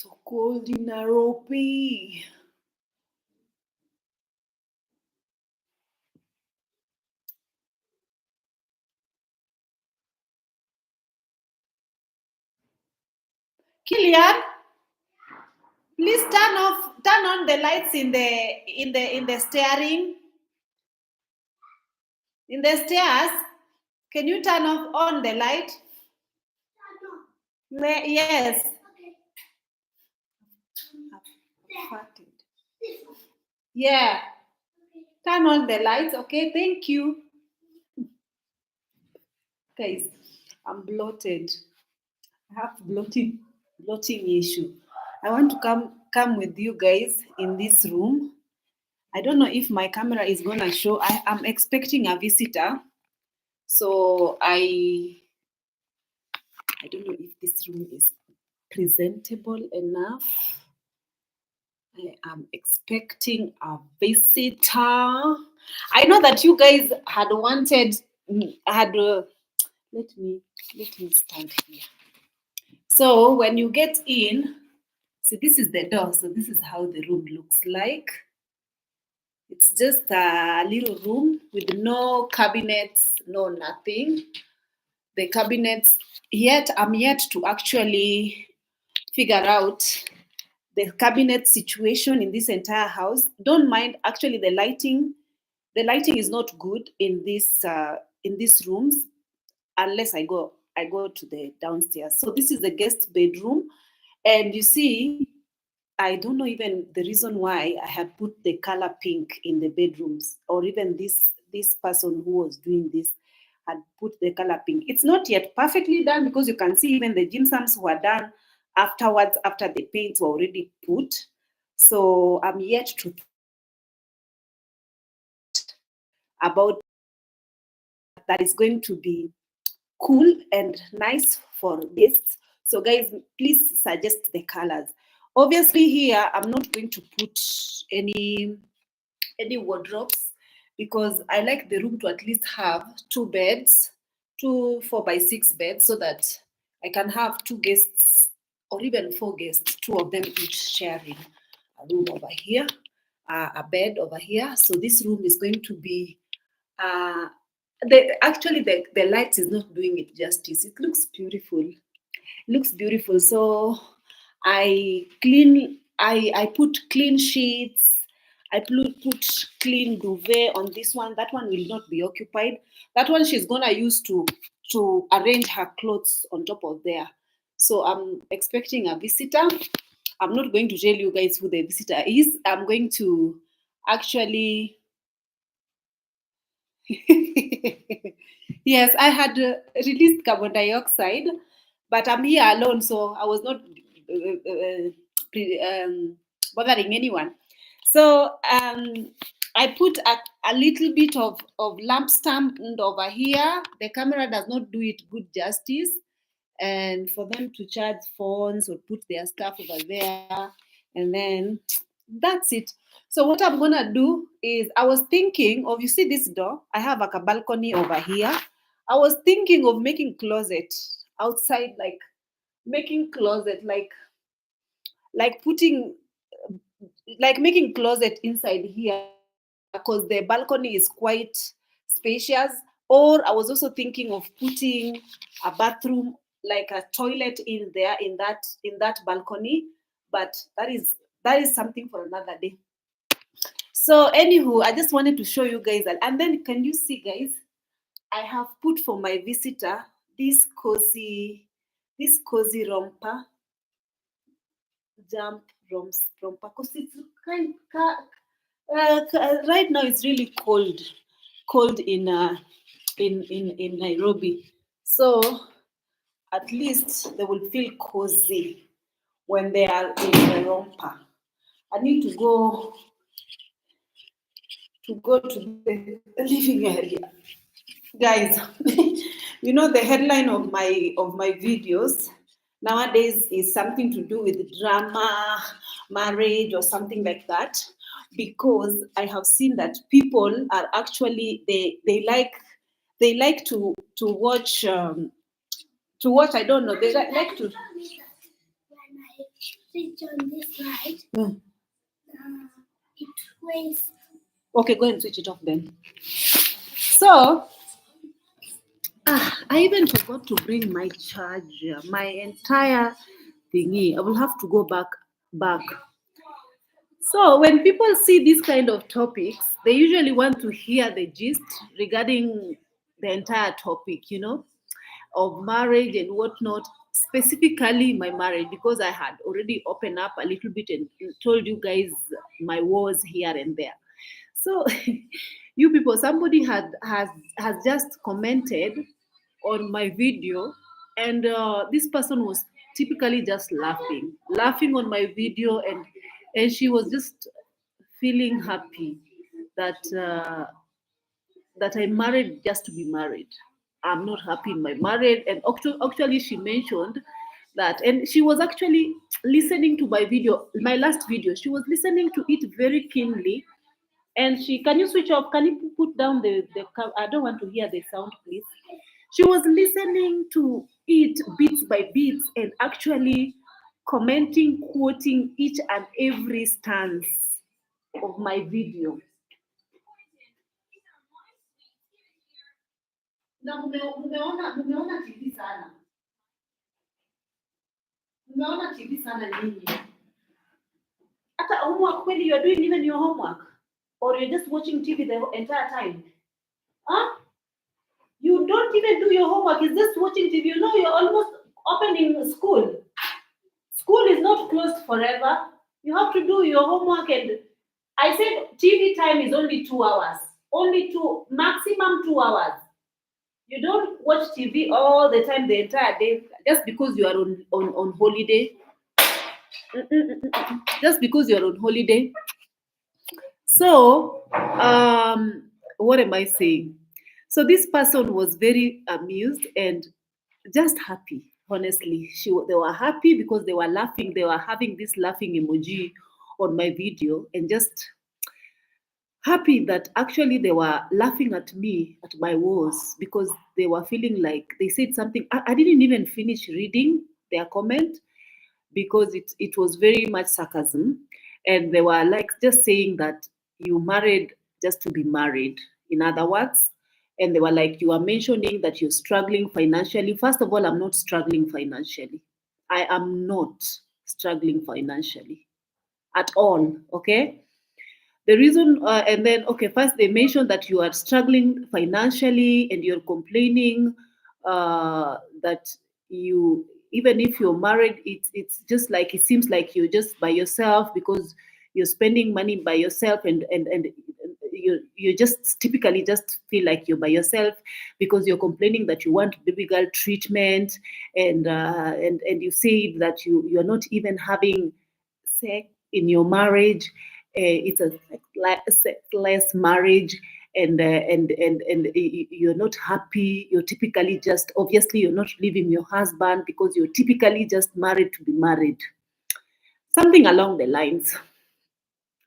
So cold in Nairobi. Kilian, please turn on the lights in the steering. In the stairs, can you turn on the light? Yes. Okay. Yeah. Turn on the lights, okay? Thank you. Guys, I'm bloated. I have bloating issue. I want to come with you guys in this room. I don't know if my camera is gonna show. I'm expecting a visitor. So I don't know if this room is presentable enough. I am expecting a visitor. I know that you guys had wanted, let me stand here. So when you get in, see, this is the door. So this is how the room looks like. It's just a little room with no cabinets, no nothing. The cabinets, I'm yet to actually figure out the cabinet situation in this entire house. Don't mind, actually the lighting is not good in these rooms unless I go to the downstairs. So this is the guest bedroom, and you see, I don't know even the reason why I had put the color pink in the bedrooms, or even this person who was doing this had put the color pink. It's not yet perfectly done because you can see even the gypsums were done afterwards, after the paints were already put. So I'm yet to about that is going to be cool and nice for guests. So guys, please suggest the colors. Obviously here, I'm not going to put any wardrobes because I like the room to at least have 2 beds, 2 4x6 beds, so that I can have 2 guests or even 4 guests, 2 of them each sharing a room over here, a bed over here. So this room is going to be the lights is not doing it justice. It looks beautiful. It looks beautiful. So I put clean sheets. I put clean duvet on this one. That one will not be occupied. That one she's gonna use to arrange her clothes on top of there. So I'm expecting a visitor. I'm not going to tell you guys who the visitor is. I'm going to actually yes, I had released carbon dioxide, but I'm here alone, so I was not bothering anyone. So I put a little bit of lamp stamp over here. The camera does not do it good justice. And for them to charge phones or put their stuff over there, and then that's it. So what I'm gonna do is, I was thinking of, you see this door, I have like a balcony over here. I was thinking of making closet outside, like making closet, like putting, like making closet inside here, because the balcony is quite spacious. Or I was also thinking of putting a bathroom, like a toilet in there, in that balcony, but that is something for another day. So anywho, I just wanted to show you guys that. And then can you see, guys, I have put for my visitor this cozy romper, jump romper, because it's kind right now it's really cold in Nairobi. So at least they will feel cozy when they are in the romper. I need to go to the living area. Guys, you know the headline of my videos nowadays is something to do with drama, marriage, or something like that, because I have seen that people are actually they like to watch I don't know, they like to switch on this light, it weighs. Okay, go and switch it off then. So, I even forgot to bring my charger, my entire thingy. I will have to go back. So when people see this kind of topics, they usually want to hear the gist regarding the entire topic, of marriage and whatnot, specifically my marriage, because I had already opened up a little bit and told you guys my woes here and there. So you people, somebody has just commented on my video, and this person was typically just laughing on my video, and she was just feeling happy that that I married just to be married. I'm not happy in my marriage. And actually, she mentioned that, and she was actually listening to my video, my last video. She was listening to it very keenly. And can you switch off? Can you put down I don't want to hear the sound, please. She was listening to it bits by bits and actually commenting, quoting each and every stance of my video. Na mumeona TV sana. Mumeona TV sana nyinyi. Hata homework kweli, you're doing even your homework, or you're just watching TV the entire time. Huh? You don't even do your homework. It's just watching TV. You know, you're almost opening school. School is not closed forever. You have to do your homework. And I said TV time is only 2 hours. Only maximum 2 hours. You don't watch TV all the time, the entire day, just because you are on holiday. Just because you're on holiday. So, what am I saying? So this person was very amused and just happy. Honestly, they were happy because they were laughing. They were having this laughing emoji on my video, and just happy that actually they were laughing at me, at my woes, because they were feeling like they said something. I didn't even finish reading their comment because it was very much sarcasm. And they were like just saying that you married just to be married, in other words. And they were like, you are mentioning that you're struggling financially. First of all, I'm not struggling financially. I am not struggling financially at all. Okay. The reason, and then, okay, first they mentioned that you are struggling financially and you're complaining that you, even if you're married, it's just like, it seems like you're just by yourself because you're spending money by yourself, and you just typically just feel like you're by yourself because you're complaining that you want baby girl treatment, and you say that you're not even having sex in your marriage. It's a sexless marriage, and you're not happy. You're typically just, obviously you're not leaving your husband because you're typically just married to be married, something along the lines.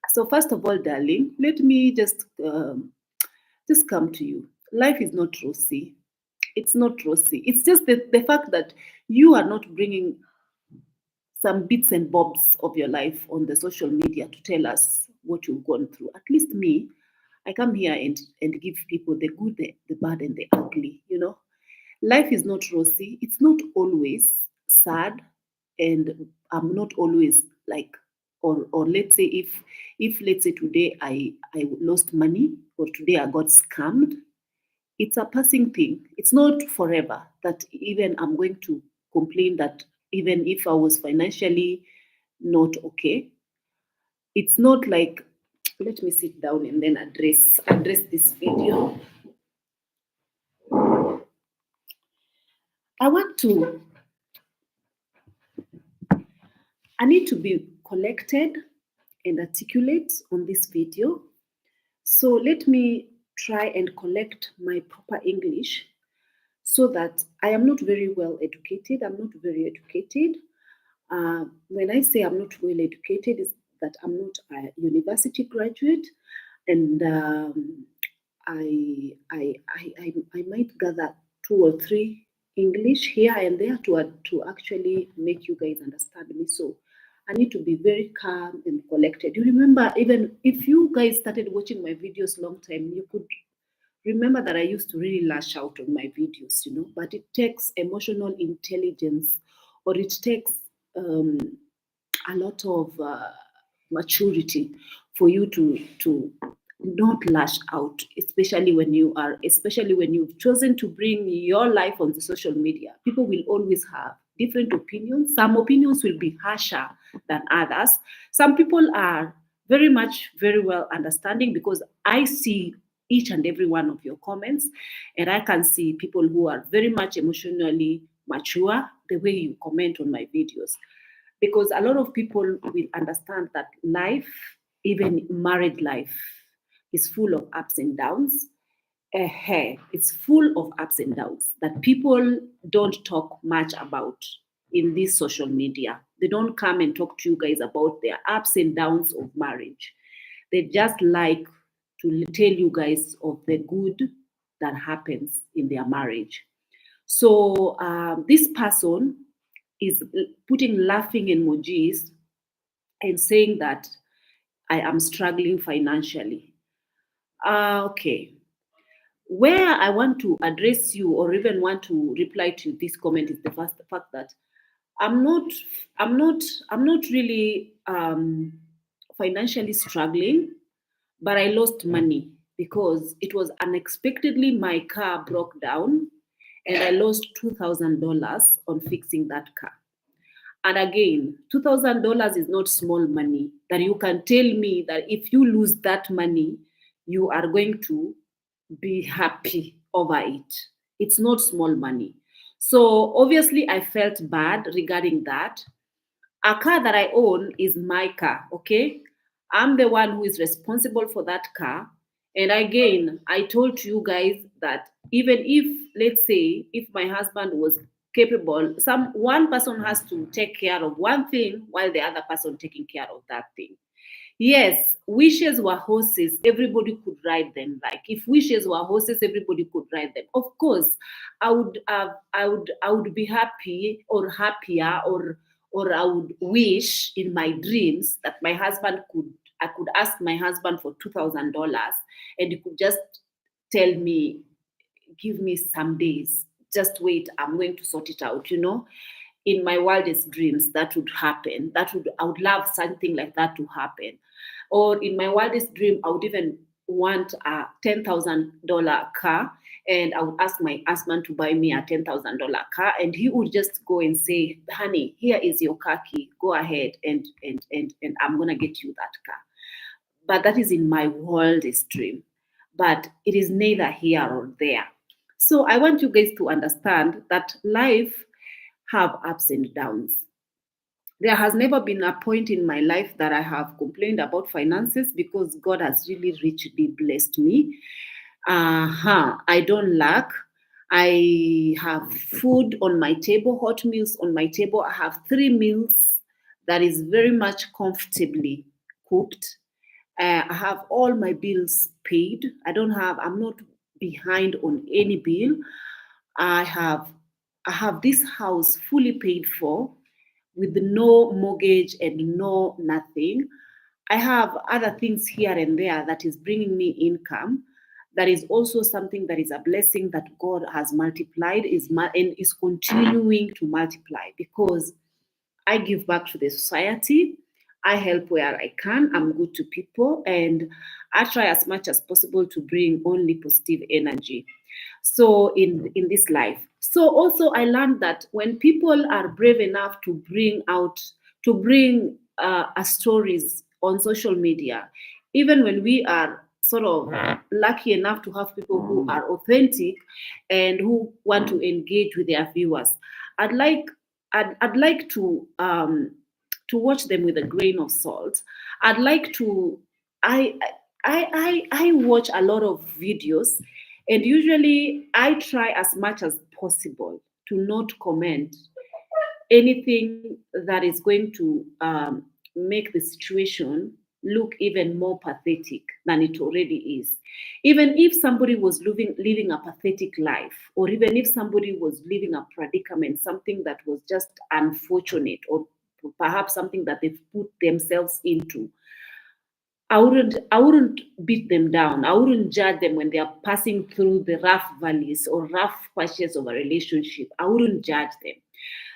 So first of all, darling, let me just come to you. Life is not rosy. It's not rosy. It's just the fact that you are not bringing some bits and bobs of your life on the social media to tell us what you've gone through. At least me, I come here and give people the good, the bad, and the ugly. Life is not rosy. It's not always sad, and I'm not always like, or let's say if let's say today I lost money, or today I got scammed, it's a passing thing. It's not forever that even I'm going to complain that even if I was financially not okay. It's not like, let me sit down and then address this video. I need to be collected and articulate on this video. So let me try and collect my proper English, so that I am not very well educated. I'm not very educated. When I say I'm not well educated, is that I'm not a university graduate, and I might gather 2 or 3 English here and there to actually make you guys understand me. So I need to be very calm and collected. You remember, even if you guys started watching my videos long time, you could remember that I used to really lash out on my videos, but it takes emotional intelligence, or it takes um, a lot of maturity for you to not lash out, especially when you've chosen to bring your life on the social media. People will always have different opinions. Some opinions will be harsher than others. Some people are very well understanding, because I see each and every one of your comments, and I can see people who are very much emotionally mature the way you comment on my videos, because a lot of people will understand that life, even married life, is full of ups and downs. It's full of ups and downs that people don't talk much about in this social media. They don't come and talk to you guys about their ups and downs of marriage. They just like to tell you guys of the good that happens in their marriage. So this person is putting laughing emojis and saying that I am struggling financially. Okay. Where I want to address you, or even want to reply to this comment, is the first fact that I'm not, I'm not, I'm not really financially struggling, but I lost money because it was unexpectedly my car broke down, and I lost $2,000 on fixing that car. And again, $2,000 is not small money that you can tell me that if you lose that money, you are going to be happy over it. It's not small money. So obviously, I felt bad regarding that. A car that I own is my car, okay? I'm the one who is responsible for that car. And again, I told you guys that even if, let's say, if my husband was capable, some one person has to take care of one thing while the other person taking care of that thing. Yes, wishes were horses, everybody could ride them. Like if wishes were horses, everybody could ride them. Of course, I would be happy or happier, or I would wish in my dreams that my husband could I could ask my husband for $2,000, and he could just tell me, give me some days, just wait, I'm going to sort it out. In my wildest dreams, that would happen. I would love something like that to happen. Or in my wildest dream, I would even want a $10,000 car, and I would ask my husband to buy me a $10,000 car, and he would just go and say, honey, here is your car key, go ahead, and I'm gonna get you that car. But that is in my wildest dream. But it is neither here or there. So I want you guys to understand that life have ups and downs. There has never been a point in my life that I have complained about finances, because God has really richly blessed me. I don't lack. I have food on my table, hot meals on my table. I have 3 meals that is very much comfortably cooked. I have all my bills paid. I'm not behind on any bill. I have I have this house fully paid for, with no mortgage and no nothing. I have other things here and there that is bringing me income. That is also something that is a blessing that God has multiplied, and is continuing to multiply, because I give back to the society. I help where I can. I'm good to people, and I try as much as possible to bring only positive energy. So in this life. So also I learned that when people are brave enough to bring stories on social media, even when we are sort of lucky enough to have people who are authentic and who want to engage with their viewers, I'd like I'd like to watch them with a grain of salt. I'd like to I I watch a lot of videos, and usually I try as much as possible to not comment anything that is going to make the situation look even more pathetic than it already is. Even if somebody was living a pathetic life, or even if somebody was living a predicament, something that was just unfortunate, or perhaps something that they've put themselves into. I wouldn't beat them down. I wouldn't judge them when they are passing through the rough valleys or rough patches of a relationship. I wouldn't judge them.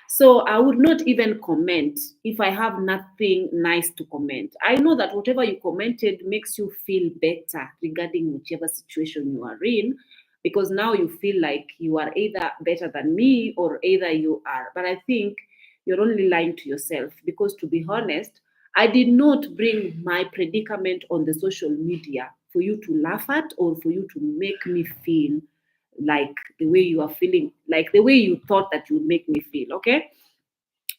So I would not even comment if I have nothing nice to comment. I know that whatever you commented makes you feel better regarding whichever situation you are in, because now you feel like you are either better than me or either you are. But I think you're only lying to yourself, because to be honest, I did not bring my predicament on the social media for you to laugh at or for you to make me feel like the way you are feeling, like the way you thought that you would make me feel. Okay.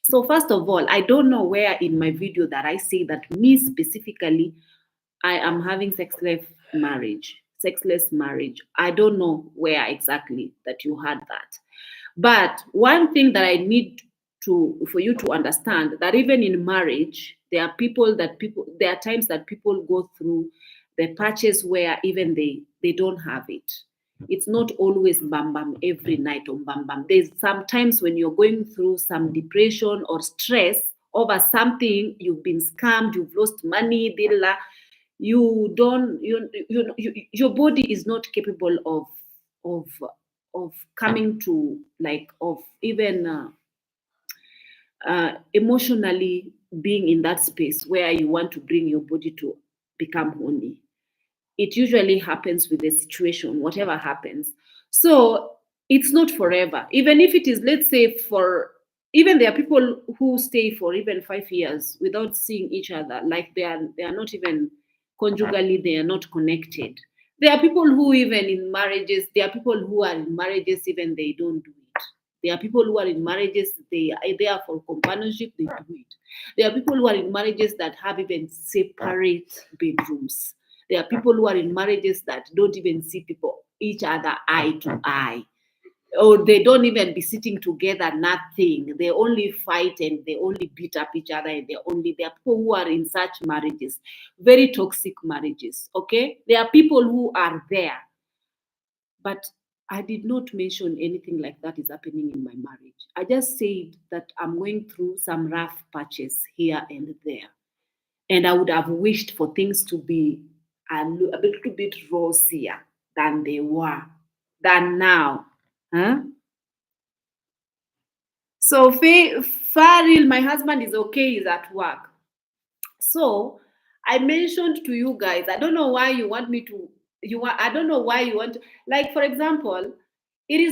So, first of all, I don't know where in my video that I say that me specifically, I am having sexless marriage. Sexless marriage. I don't know where exactly that you had that. But one thing that I need to for you to understand, that even in marriage, there are times that people go through the patches where even they don't have it. It's not always bam bam every night or bam bam. There's sometimes when you're going through some depression or stress over something, you've been scammed, you've lost money, you don't your body is not capable of coming to, like, of even emotionally being in that space where you want to bring your body to become horny. It usually happens with the situation, whatever happens. So it's not forever. Even if it is, let's say, for even there are people who stay for even 5 years without seeing each other, like they are not even conjugally, they are not connected. There are people who even in marriages, there are people who are in marriages, even they don't do it. There are people who are in marriages, they are there for companionship, they do it. There are people who are in marriages that have even separate bedrooms. There are people who are in marriages that don't even see people each other eye to eye, or they don't even be sitting together. Nothing. They only fight and they only beat up each other. And there are people who are in such marriages, very toxic marriages. Okay, there are people who are there, but I did not mention anything like that is happening in my marriage. I just said that I'm going through some rough patches here and there, and I would have wished for things to be a little bit rosier than they were, than now. Huh? So Faril, my husband is okay, he's at work. So I mentioned to you guys, I don't know why you want me to, I don't know why you want to, like, for example, it is not